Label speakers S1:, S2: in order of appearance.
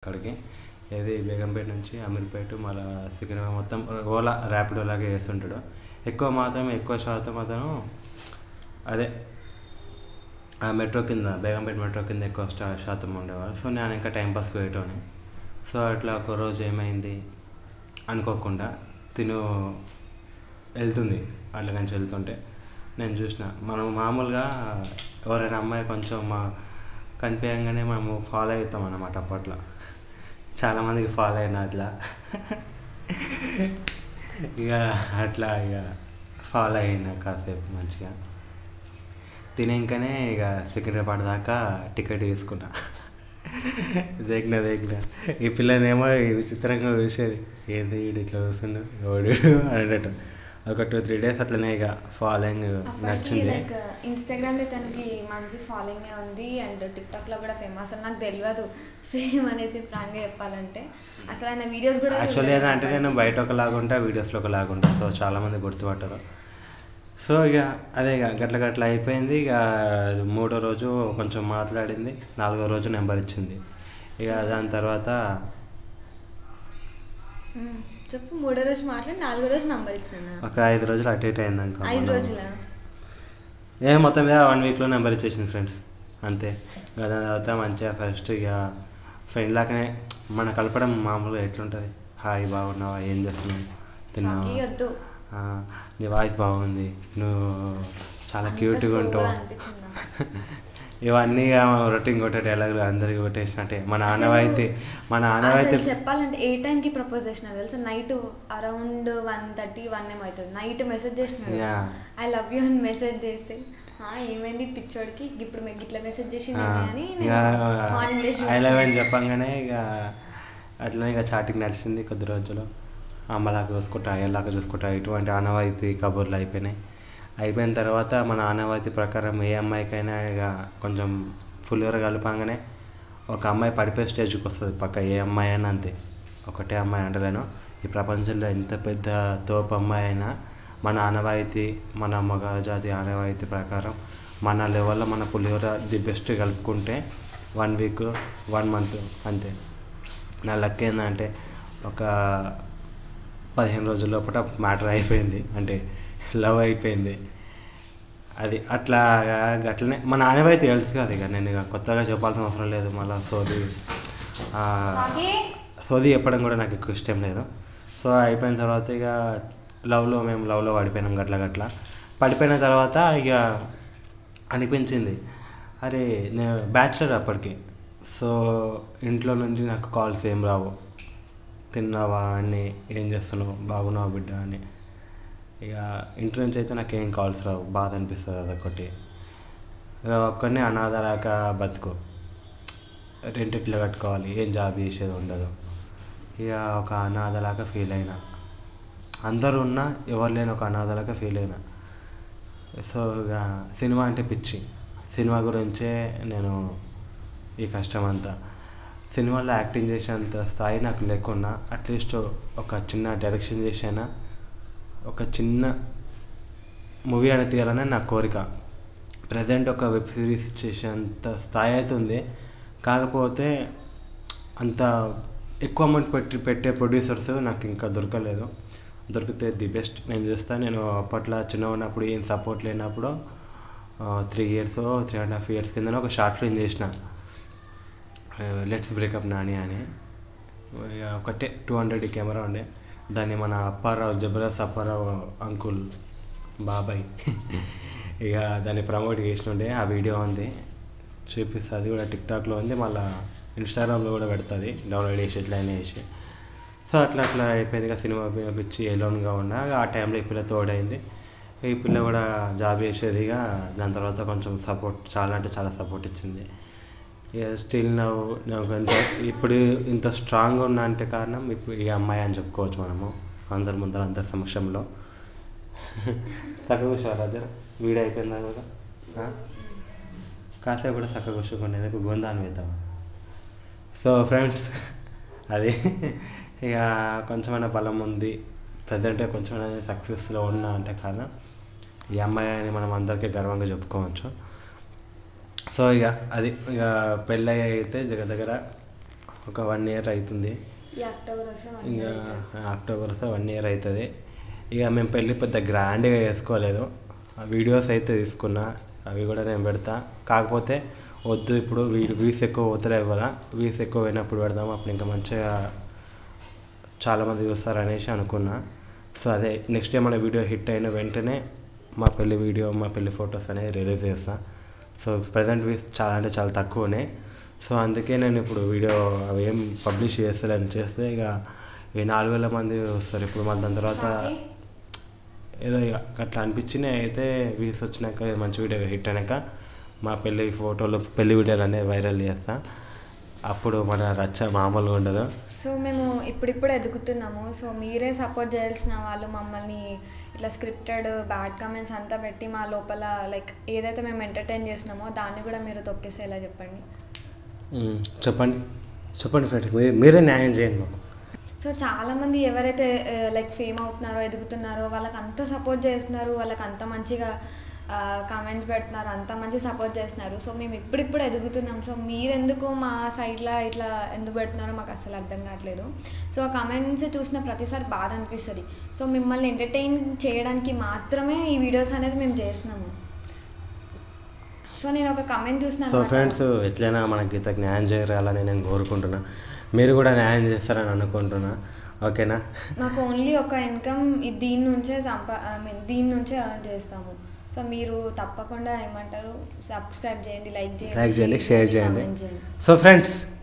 S1: అక్కడికి ఏది బేగంపేట నుంచి అమీర్పేట మళ్ళీ సికింద్రాబాద్ మొత్తం ఓలా ర్యాపిడో లాగా చేస్తుంటాడు. ఎక్కువ శాతం అతను అదే ఆ మెట్రో కింద బేగంపేట మెట్రో కింద ఎక్కువ శాతం ఉండేవాడు. సో నేను ఇంకా టైంపాస్కి పోయేటోని. సో అట్లా ఒకరోజు ఏమైంది అనుకోకుండా తిను వెళ్తుంది అట్లా నుంచి వెళ్తుంటే నేను చూసిన. మనం మామూలుగా ఎవరైనా అమ్మాయి కొంచెం కనిపించగానే మనము ఫాలో అవుతాం అన్నమాట. అప్పట్లో చాలామందికి ఫాలో అయినా అట్లా అట్లా ఫాలో అయినా కాసేపు మంచిగా తినేకనే సికింద్రాబాద్ దాకా టికెట్ తీసుకున్నా. దేకిన ఈ పిల్లనేమో విచిత్రంగా చూసేది, ఏంది వీడు ఇట్లా చూస్తుండు ఓడు అనేటట్టు. ఒక 2-3 days అట్లనే ఫాలోయింగ్ నచ్చింది.
S2: లైక్ ఇన్స్టాగ్రామ్లో తనకి మంచి ఫాలోయింగ్ ఉంది అండ్ టిక్టాక్లో కూడా ఫేమస్. అసలు నాకు తెలియదు ఫేమ్ అనేసి ఫ్రాంక్గా చెప్పాలంటే. అసలు ఆయన వీడియోస్ కూడా
S1: యాక్చువల్లీ ఏంటంటే నేను బయట ఒకలాగా ఉంటా, వీడియోస్లో ఒకలాగా ఉంటా. సో చాలామంది గుర్తుపట్టారు. సో అదే గట్ల అయిపోయింది. మూడో రోజు కొంచెం మాట్లాడింది, 4వ రోజు నెంబర్ ఇచ్చింది. దాని తర్వాత
S2: చెప్పు. 3వ రోజు మాట్లాడి 4వ రోజు నెంబర్ ఇచ్చాను.
S1: ఒక 5 రోజులు అటు ఇటు అయింది అనుకో.
S2: 5 రోజుల
S1: మొత్తం మీద 1 weekలో నెంబర్ ఇచ్చేసింది ఫ్రెండ్స్, అంతే. దాని తర్వాత మంచిగా ఫస్ట్ ఫ్రెండ్ లాగానే మన కలపడం మామూలుగా ఎట్లుంటుంది. హాయ్ బాగున్నావా, ఏం చేస్తున్నావు, తిన్నావా, నీ వాయిస్ బాగుంది, నువ్వు చాలా క్యూట్గా ఉంటావు, ఇవన్నీ రొటీన్ కొట్టే డైలాగులు అందరికి కొట్టేసినట్టే. మన ఆనవాయితీ
S2: చెప్పాలంటే ఏ టైంకి ప్రపోజ్ చేసినా తెలుసా? నైట్ అరౌండ్ 1:30, 1 ఏమవుతుంది. నైట్ మెసేజ్ చేసినాడు, ఐ లవ్ యూ అని మెసేజ్ చేస్తే ఏమైంది పిచ్చోడికి ఇప్పుడు ఇట్లా మెసేజ్ చేసింది అని
S1: ఐ లవ్ అని చెప్పంగానే అట్లనే చాటింగ్ నడిచింది కొద్ది రోజులు. అమ్మలాగా చూసుకుంటా, అయ్యలాగా చూసుకుంటా, ఇటువంటి ఆనవాయితీ కబుర్లు అయిపోయిన తర్వాత మన ఆనవాయితీ ప్రకారం ఏ అమ్మాయికైనా కొంచెం పులిహోర కలపంగానే ఒక అమ్మాయి పడిపోయే స్టేజ్కి వస్తుంది పక్క. ఏ అమ్మాయి అయినా అంతే, ఒకటే అమ్మాయి అంటలేను, ఈ ప్రపంచంలో ఎంత పెద్ద తోపు అమ్మాయి అయినా మన ఆనవాయితీ, మన మగజాతి ఆనవాయితీ ప్రకారం మన లెవెల్లో మన పులిహోర ది బెస్ట్ కలుపుకుంటే 1 week 1 month అంతే. నా లక్ ఏంటంటే ఒక 15 రోజుల లోపల మ్యాటర్ అయిపోయింది, అంటే లవ్ అయిపోయింది. అది అట్లనే మన ఆనవాయితీ తెలుసు కదా. నేను కొత్తగా చెప్పాల్సిన అవసరం లేదు. మళ్ళీ సోది చెప్పడం కూడా నాకు ఎక్కువ ఇష్టం లేదు. సో అయిపోయిన తర్వాత మేము లవ్లో పడిపోయినాం. గట్ల పడిపోయిన తర్వాత అనిపించింది, అరే నేను బ్యాచులర్ అప్పటికి. సో ఇంట్లో నుంచి నాకు కాల్స్ ఏం రావు, తిన్నావా అని, ఏం చేస్తున్నావు, బాగున్నావా బిడ్డ అని. ఇంటి నుంచి అయితే నాకు ఏం కాల్స్ రావు, బాధ అనిపిస్తుంది అదొకటి. ఒక్కడినే అనాథలాగా బతుకు, రెంట్ ఎట్లా కట్టుకోవాలి, ఏం జాబ్ చేసేది ఉండదు. ఒక అనాథలాగా ఫీల్ అయినా, అందరూ ఉన్నా ఎవరు లేని ఒక అనాథలాగా ఫీల్ అయినా. సో సినిమా అంటే పిచ్చి, సినిమా గురించే నేను ఈ కష్టం అంతా. సినిమాలో యాక్టింగ్ చేసేంత స్థాయి నాకు లేకున్నా అట్లీస్ట్ ఒక చిన్న డైరెక్షన్ చేసైనా ఒక చిన్న మూవీ అని తీయాలని నా కోరిక. ప్రజెంట్ ఒక వెబ్ సిరీస్ చేసేంత స్థాయి అవుతుంది. కాకపోతే అంత ఎక్కువ అమౌంట్ పెట్టే ప్రొడ్యూసర్స్ నాకు ఇంకా దొరకలేదు. దొరికితే ది బెస్ట్ నేను చేస్తాను. నేను అప్పట్లో చిన్నగా ఉన్నప్పుడు ఏం సపోర్ట్ లేనప్పుడు 3 years 3.5 years కింద ఒక షార్ట్ ఫిల్మ్ చేసిన, లెట్స్ బ్రేకప్ నాని అని. ఒకటే 200 కెమెరా ఉండే. దాన్ని మన అప్పారావు, జబర్దస్త్ అప్పారావు అంకుల్ బాబాయ్ దాన్ని ప్రమోట్ చేసినుండే. ఆ వీడియో ఉంది, చూపిస్తుంది. అది కూడా టిక్టాక్లో ఉంది, మళ్ళీ ఇన్స్టాగ్రామ్లో కూడా పెడుతుంది, డౌన్లోడ్ చేసి ఎట్లయినా చేసి. సో అట్లా అయిపోయింది. సినిమా పిచ్చి ఎలోన్గా ఉన్నా. ఆ టైంలో ఈ పిల్ల తోడైంది. ఈ పిల్ల కూడా జాబ్ చేసేది. దాని తర్వాత కొంచెం సపోర్ట్, చాలా అంటే చాలా సపోర్ట్ ఇచ్చింది. స్టిల్ నాకు ఇప్పుడు ఇంత స్ట్రాంగ్గా ఉన్నా అంటే కారణం ఇప్పుడు ఈ అమ్మాయి అని చెప్పుకోవచ్చు మనము, అందరి ముందర అందరి సమక్షంలో. చక్కగా కూర్చోవాలి రాజా, వీడియో అయిపోయిందా కదా, కాసేపు కూడా చక్కగా కూర్చోకుండా గొందాన్ని వేద్దాం. సో ఫ్రెండ్స్, అది కొంచెమైనా బలం ఉంది, ప్రజెంటే కొంచెమైనా సక్సెస్లో ఉన్నా అంటే కారణం ఈ అమ్మాయి అని మనం అందరికీ గర్వంగా చెప్పుకోవచ్చు. సో అది పెళ్ళి అయితే దగ్గర ఒక 1 year అవుతుంది.
S2: ఈ అక్టోబర్ వస్తే
S1: ఇంకా అక్టోబర్ వస్తే 1 year అవుతుంది. ఇక మేము పెళ్ళి పెద్ద గ్రాండ్గా చేసుకోలేదు, వీడియోస్ అయితే తీసుకున్నా, అవి కూడా నేను పెడతా. కాకపోతే వద్దు ఇప్పుడు వ్యూస్ ఎక్కువ పోతలేవు కదా, వ్యూస్ ఎక్కువ పోయినప్పుడు పెడదాం, అప్పుడు ఇంకా మంచిగా చాలామంది చూస్తారు అనేసి అనుకున్నా. సో అదే నెక్స్ట్ డే మన వీడియో హిట్ అయిన వెంటనే మా పెళ్ళి వీడియో, మా పెళ్ళి ఫొటోస్ అనేవి రిలీజ్ చేస్తాను. సో ప్రజెంట్ వ్యూస్ చాలా అంటే చాలా తక్కువనే. సో అందుకే నేను ఇప్పుడు వీడియో అవి ఏం పబ్లిష్ చేస్తలేను. చేస్తే ఇక ఈ 4,000 మంది వస్తారు ఇప్పుడు. మళ్ళీ దాని తర్వాత ఏదో ఇక అట్లా అనిపించినాయి. అయితే వ్యూస్ వచ్చినాక మంచి వీడియో హిట్ అయినాక మా పెళ్ళి ఫోటోలు, పెళ్ళి వీడియోలు అనేవి వైరల్ చేస్తా. అప్పుడు మన రచ్చ మామూలుగా ఉండదు.
S2: సో మేము ఇప్పుడిప్పుడు ఎదుగుతున్నాము. సో మీరే సపోర్ట్ చేయాల్సిన వాళ్ళు. మమ్మల్ని ఇట్లా స్క్రిప్టెడ్ బ్యాడ్ కామెంట్స్ అంతా పెట్టి మా లోపల లైక్ ఏదైతే మేము ఎంటర్టైన్ చేసినామో దాన్ని కూడా మీరు తొక్కేసేలా చెప్పండి.
S1: చెప్పండి ఫ్రెండ్స్, మీరే న్యాయం చేయండి మాకు.
S2: సో చాలామంది ఎవరైతే లైక్ ఫేమ్ అవుతున్నారో, ఎదుగుతున్నారో వాళ్ళకి అంత సపోర్ట్ చేస్తున్నారు, వాళ్ళకి అంత మంచిగా కామెంట్స్ పెడుతున్నారు, అంత మంచి సపోర్ట్ చేస్తున్నారు. సో మేము ఇప్పుడిప్పుడు ఎదుగుతున్నాం. సో మీరెందుకు మా సైడ్లో ఇట్లా ఎందుకు పెడుతున్నారో మాకు అసలు అర్థం కావట్లేదు. సో ఆ కామెంట్స్ చూసిన ప్రతిసారి బాధ అనిపిస్తుంది. సో మిమ్మల్ని ఎంటర్టైన్ చేయడానికి మాత్రమే ఈ వీడియోస్ అనేది మేము చేస్తున్నాము. సో నేను ఒక కమెంట్ చూసినాను.
S1: సో ఫ్రెండ్స్, ఎట్లయినా మన గీతకు న్యాయం చేయాలని నేను కోరుకుంటున్నా, మీరు కూడా న్యాయం చేస్తారని అనుకుంటున్నా. ఓకేనా? మాకు
S2: ఓన్లీ ఒక ఇన్కమ్ దీని నుంచే దీని నుంచే ఎర్న్ చేస్తాము. సో మీరు తప్పకుండా ఏమంటారు, సబ్స్క్రైబ్ చేయండి, లైక్ చేయండి,
S1: షేర్ చేయండి. So friends,